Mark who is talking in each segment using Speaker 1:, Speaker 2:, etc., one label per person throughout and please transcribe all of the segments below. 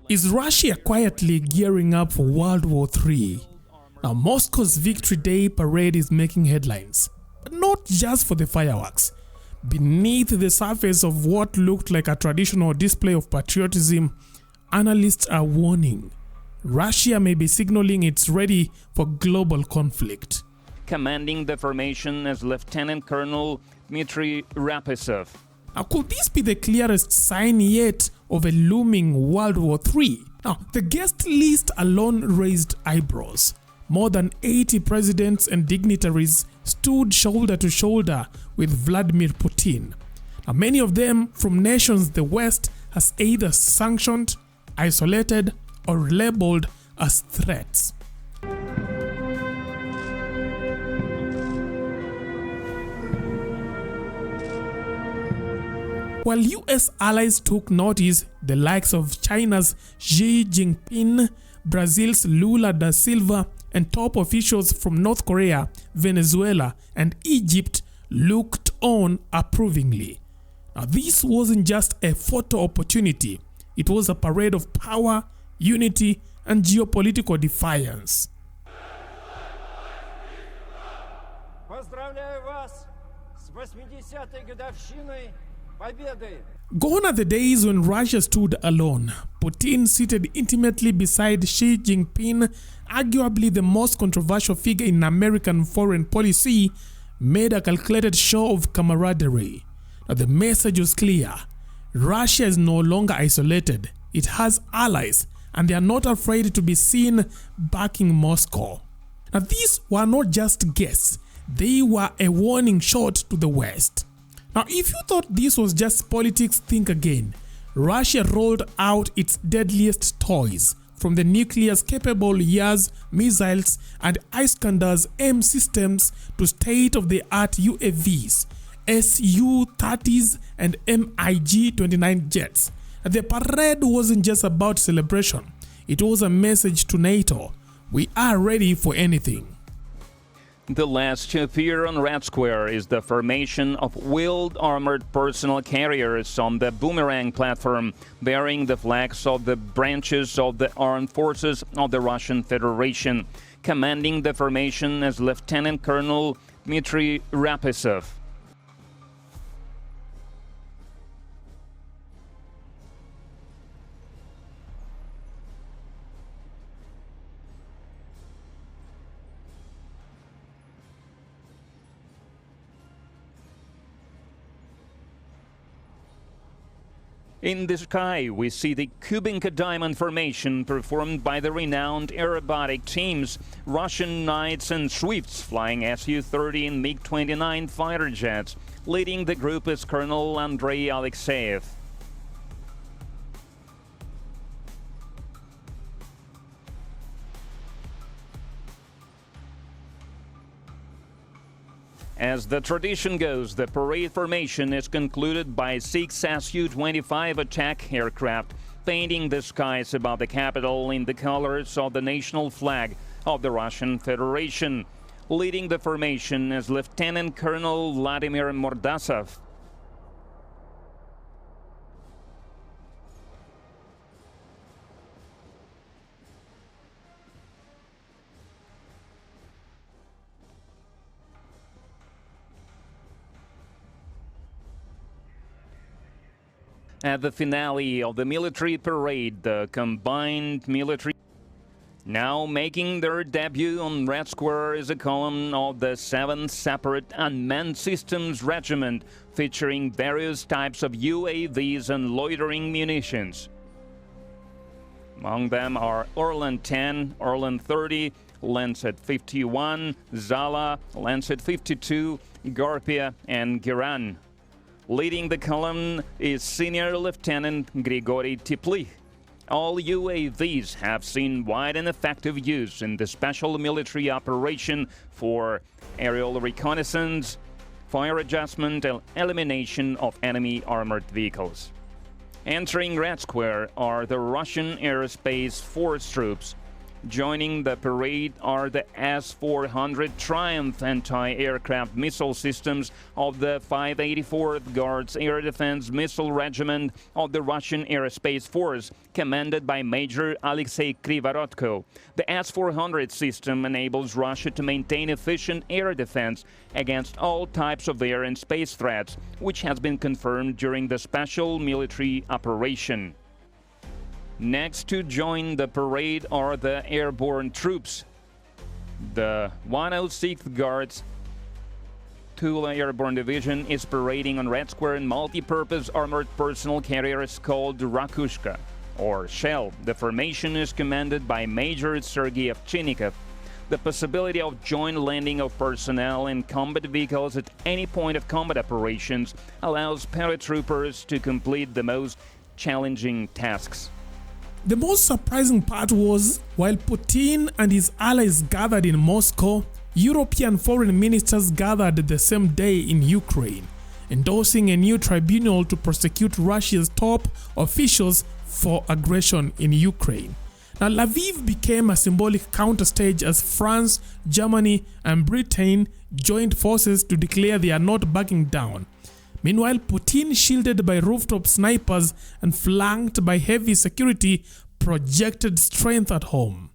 Speaker 1: Is Russia quietly gearing up for World War III? Now, Moscow's Victory Day parade is making headlines, but not just for the fireworks. Beneath the surface of what looked like a traditional display of patriotism, analysts are warning Russia may be signaling it's ready for global conflict.
Speaker 2: Commanding the formation as Lieutenant Colonel Dmitry Rapesov.
Speaker 1: Now, could this be the clearest sign yet of a looming World War III? Now, the guest list alone raised eyebrows. More than 80 presidents and dignitaries stood shoulder to shoulder with Vladimir Putin. Now, many of them from nations the West has either sanctioned, isolated, or labeled as threats. While US allies took notice, the likes of China's Xi Jinping, Brazil's Lula da Silva, and top officials from North Korea, Venezuela, and Egypt looked on approvingly. Now, this wasn't just a photo opportunity, it was a parade of power, unity, and geopolitical defiance.
Speaker 3: Поздравляю вас с 80-й годовщиной Победы!
Speaker 1: Gone are the days when Russia stood alone. Putin, seated intimately beside Xi Jinping, arguably the most controversial figure in American foreign policy, made a calculated show of camaraderie. Now, the message was clear. Russia is no longer isolated. It has allies, and they are not afraid to be seen backing Moscow. Now, these were not just guests. They were a warning shot to the West. Now, if you thought this was just politics, think again. Russia rolled out its deadliest toys, from the nuclear-capable Yaz missiles and Iskandar's M systems to state-of-the-art UAVs, Su-30s and MiG-29 jets. The parade wasn't just about celebration. It was a message to NATO. We are ready for anything.
Speaker 2: The last to appear on Red Square is the formation of wheeled armored personal carriers on the Boomerang platform, bearing the flags of the branches of the armed forces of the Russian Federation. Commanding the formation as Lieutenant Colonel Dmitry Rapesov. In the sky, we see the Kubinka Diamond Formation performed by the renowned aerobatic teams, Russian Knights and Swifts flying Su-30 and MiG-29 fighter jets. Leading the group is Colonel Andrei Alexeyev. As the tradition goes, the parade formation is concluded by 6 Su-25 attack aircraft, painting the skies above the capital in the colors of the national flag of the Russian Federation. Leading the formation is Lieutenant Colonel Vladimir Mordasov. At the finale of the military parade, the combined military now making their debut on Red Square is a column of the 7th Separate Unmanned Systems Regiment, featuring various types of UAVs and loitering munitions. Among them are Orlan 10, Orlan 30, Lancet 51, Zala, Lancet 52, Garpia, and Giran. Leading the column is Senior Lieutenant Grigory Teplich. All UAVs have seen wide and effective use in the special military operation for aerial reconnaissance, fire adjustment, and elimination of enemy armored vehicles. Entering Red Square are the Russian Aerospace Force troops. Joining the parade are the S-400 Triumph anti-aircraft missile systems of the 584th Guards Air Defense Missile Regiment of the Russian Aerospace Force, commanded by Major Alexei Krivorotko. The S-400 system enables Russia to maintain efficient air defense against all types of air and space threats, which has been confirmed during the special military operation. Next to join the parade are the airborne troops. The 106th Guards Tula Airborne Division is parading on Red Square in multi-purpose armored personnel carriers called Rakushka, or Shell. The formation is commanded by Major Sergei Ovchinnikov. The possibility of joint landing of personnel in combat vehicles at any point of combat operations allows paratroopers to complete the most challenging tasks.
Speaker 1: The most surprising part was, while Putin and his allies gathered in Moscow, European foreign ministers gathered the same day in Ukraine, endorsing a new tribunal to prosecute Russia's top officials for aggression in Ukraine. Now, Lviv became a symbolic counterstage as France, Germany, and Britain joined forces to declare they are not backing down. Meanwhile, Putin, shielded by rooftop snipers and flanked by heavy security, projected strength at home.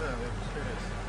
Speaker 4: I'm serious.